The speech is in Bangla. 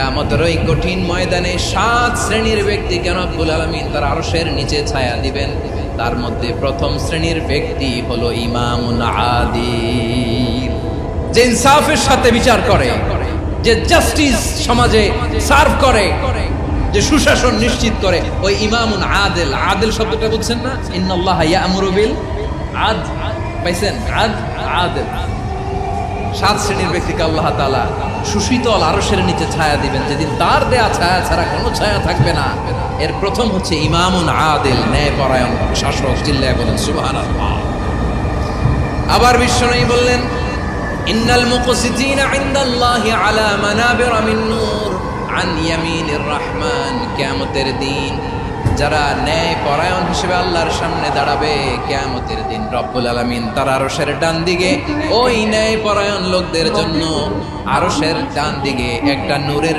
কিয়ামতের ওই কঠিন ময়দানে 7 শ্রেণীর ব্যক্তিকে রব্বুল আলামিন তার আরশের নিচে ছায়া দিবেন। তার মধ্যে প্রথম শ্রেণীর ব্যক্তি হলো ইমামুন আদিল, যে ইনসাফের সাথে বিচার করে, যে জাস্টিস সমাজে সার্ভ করে, যে সুশাসন নিশ্চিত করে, ওই ইমামুন আদিল। আদিল শব্দটা বুঝছেন না? ইন্নাল্লাহা ইয়া'মুরু বিল আদল, পাইছেন? আদিল। 7 শ্রেণীর ব্যক্তিকে আল্লাহ তাআলা সুশীতল আরশের নিচে ছায়া দিবেন, যেদিন তার দেয়া ছায়া ছাড়া কোনো ছায়া থাকবে না। এর প্রথম হচ্ছে ইমামুন আদিল, ন্যায়পরায়ণ শাসক। চিল্লায় বলেন সুবহানাল্লাহ। আবার বিশ্বনবী বললেন, ইন্নাল মুকসিতিনা ইনদাল্লাহি আলা মানাবিরা মিন নূর আন ইয়ামিনির রহমান। কিয়ামতের দিন যারা ন্যায় পরায়ণ হিসেবে আল্লাহর সামনে দাঁড়াবে, কিয়ামতের দিন রব্বুল আলামিন তার আরশের ডান দিকে ওই ন্যায় পরায়ণ লোকদের জন্য আরশের ডান দিকে একটা নূরের